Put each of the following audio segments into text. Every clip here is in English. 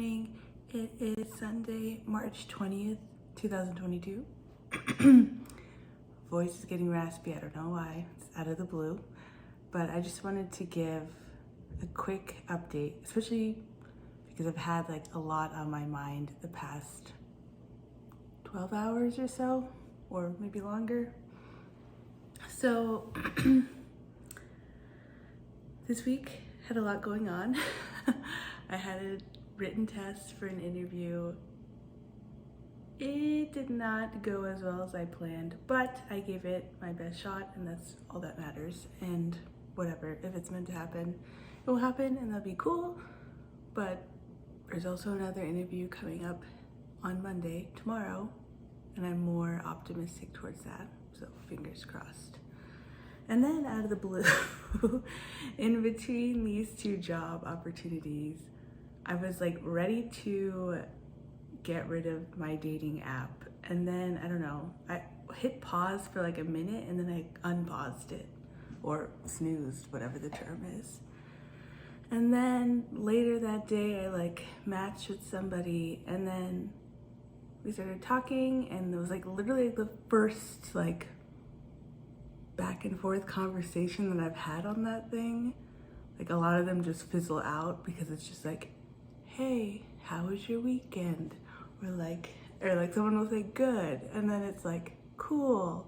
morning. It is Sunday, March 20th, 2022. Voice is getting raspy. I don't know why. It's out of the blue. But I just wanted to give a quick update, especially because I've had like a lot on my mind the past 12 hours or so, or maybe longer. So this week had a lot going on. I had a written test for an interview. It did not go as well as I planned, but I gave it my best shot, and that's all that matters. And whatever, if it's meant to happen, it will happen, and that'll be cool. But there's also another interview coming up on Monday, tomorrow, and I'm more optimistic towards that, so fingers crossed. And then out of the blue, in between these two job opportunities, I was like ready to get rid of my dating app. And then, I don't know, I hit pause for like a minute and then I unpaused it, or snoozed, whatever the term is. And then later that day, I like matched with somebody, and then we started talking, and it was like literally the first like back and forth conversation that I've had on that thing. Like a lot of them just fizzle out because it's just like, hey, how was your weekend? Or like someone will say good, and then it's like, cool,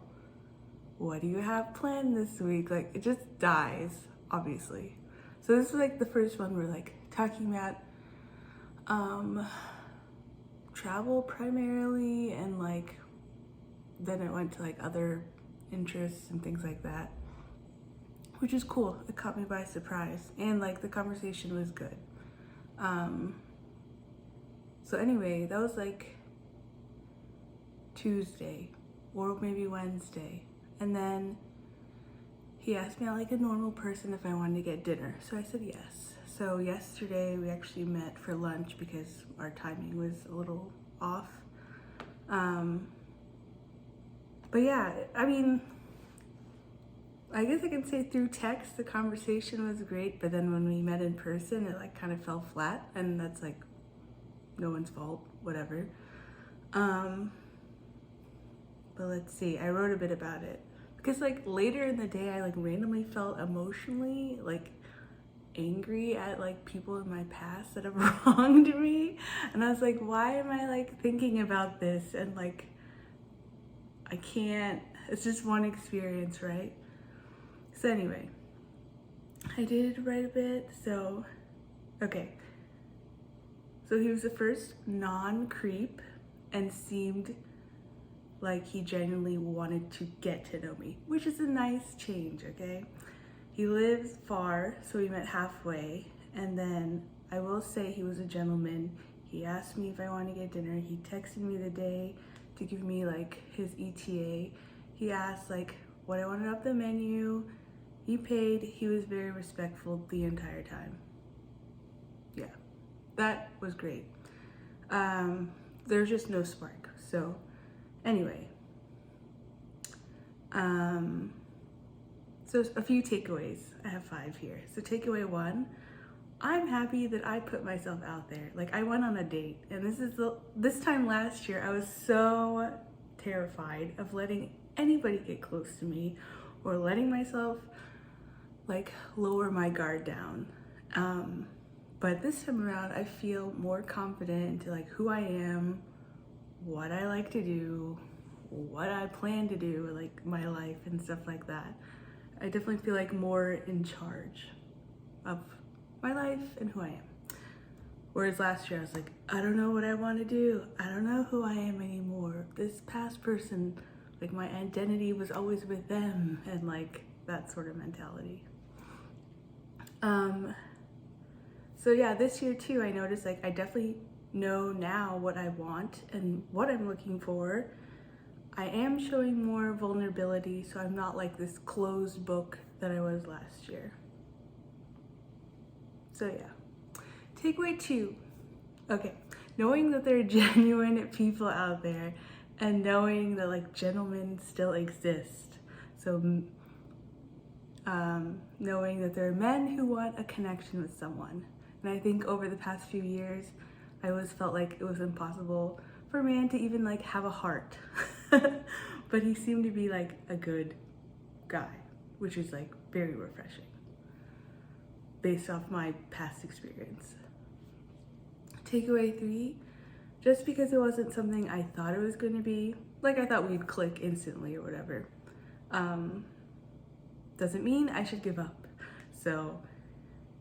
what do you have planned this week? Like it just dies, obviously. So this is like the first one we're like talking about travel primarily, and like then it went to like other interests and things like that, which is cool. It caught me by surprise, and like the conversation was good. So anyway, that was like Tuesday or maybe Wednesday, and then he asked me like a normal person if I wanted to get dinner, so I said yes. So yesterday we actually met for lunch because our timing was a little off. But yeah, I mean, I guess I can say through text the conversation was great, but then when we met in person it like kind of fell flat, and that's like no one's fault, whatever. But let's see, I wrote a bit about it because like later in the day I like randomly felt emotionally like angry at like people in my past that have wronged me, and I was like, why am I like thinking about this? And like I can't, it's just one experience, right? So anyway, I did write a bit. So okay, so he was the first non-creep and seemed like he genuinely wanted to get to know me, which is a nice change, okay? He lives far, so we met halfway, and then I will say he was a gentleman. He asked me if I wanted to get dinner. He texted me the day to give me like his ETA. He asked like what I wanted off the menu. He paid. He was very respectful the entire time. Yeah, that was great. There's just no spark. So anyway, so a few takeaways. I have 5 here. So takeaway 1, I'm happy that I put myself out there. Like I went on a date, and this time last year I was so terrified of letting anybody get close to me or letting myself like lower my guard down. But this time around I feel more confident into like who I am, what I like to do, what I plan to do, like my life and stuff like that. I definitely feel like more in charge of my life and who I am. Whereas last year I was like, I don't know what I want to do. I don't know who I am anymore. This past person, like my identity was always with them, and like that sort of mentality. So yeah, this year too, I noticed like I definitely know now what I want and what I'm looking for. I am showing more vulnerability, so I'm not like this closed book that I was last year. So yeah. Takeaway 2. Okay, knowing that there are genuine people out there, and knowing that like gentlemen still exist. So knowing that there are men who want a connection with someone. And I think over the past few years, I always felt like it was impossible for a man to even like have a heart. But he seemed to be like a good guy, which is like very refreshing based off my past experience. Takeaway 3, just because it wasn't something I thought it was going to be, like I thought we'd click instantly or whatever, doesn't mean I should give up. So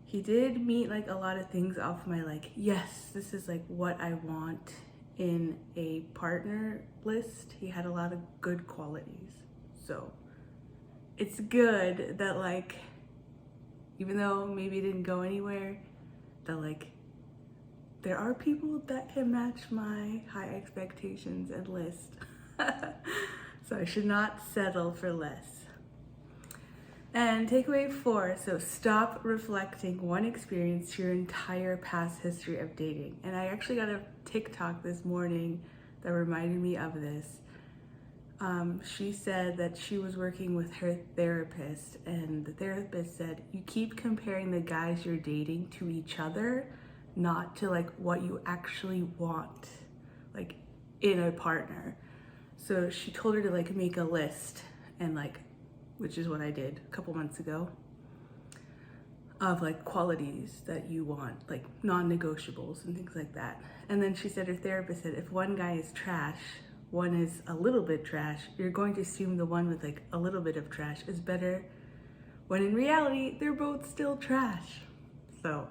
he did meet like a lot of things off my like, yes, this is like what I want in a partner list. He had a lot of good qualities. So it's good that like, even though maybe it didn't go anywhere, that like there are people that can match my high expectations and list. So I should not settle for less. And takeaway 4, so stop reflecting one experience to your entire past history of dating. And I actually got a TikTok this morning that reminded me of this. She said that she was working with her therapist, and the therapist said, you keep comparing the guys you're dating to each other, not to like what you actually want, like in a partner. So she told her to like make a list, and like, which is what I did a couple months ago, of like qualities that you want, like non-negotiables and things like that. And then she said, her therapist said, if one guy is trash, one is a little bit trash, you're going to assume the one with like a little bit of trash is better, when in reality, they're both still trash. So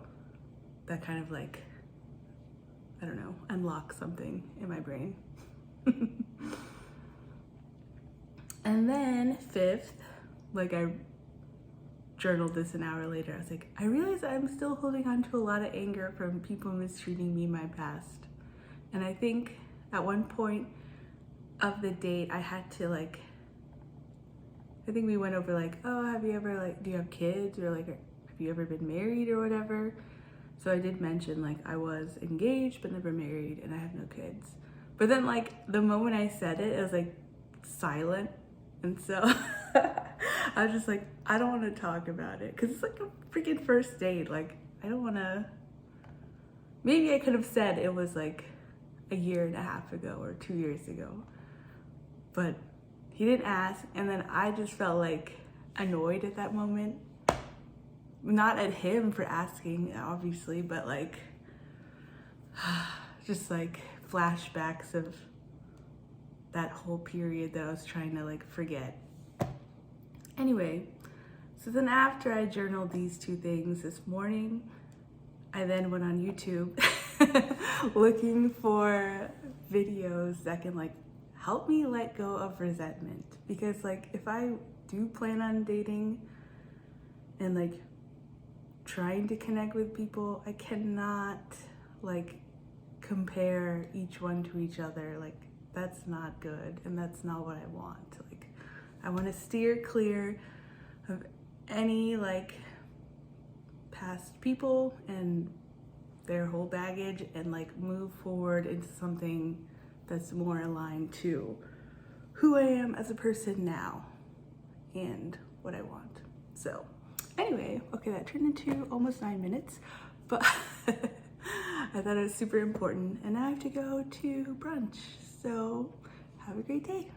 that kind of like, I don't know, unlocks something in my brain. And then 5th, like I journaled this an hour later, I was like, I realize I'm still holding on to a lot of anger from people mistreating me in my past. And I think at one point of the date, I had to like, I think we went over like, oh, have you ever like, do you have kids? Or like, have you ever been married or whatever? So I did mention like I was engaged but never married and I have no kids. But then like the moment I said it, it was like silent. And so I was just like, I don't want to talk about it because it's like a freaking first date. Like, I don't want to, maybe I could have said it was like a year and a half ago or 2 years ago, but he didn't ask. And then I just felt like annoyed at that moment. Not at him for asking, obviously, but like, just like flashbacks of that whole period that I was trying to like forget. Anyway, so then after I journaled these 2 things this morning, I then went on YouTube looking for videos that can like help me let go of resentment. Because like if I do plan on dating and like trying to connect with people, I cannot like compare each one to each other. Like that's not good and that's not what I want. Like I want to steer clear of any like past people and their whole baggage and like move forward into something that's more aligned to who I am as a person now and what I want. So anyway, okay, that turned into almost 9 minutes, but I thought it was super important and now I have to go to brunch. So have a great day.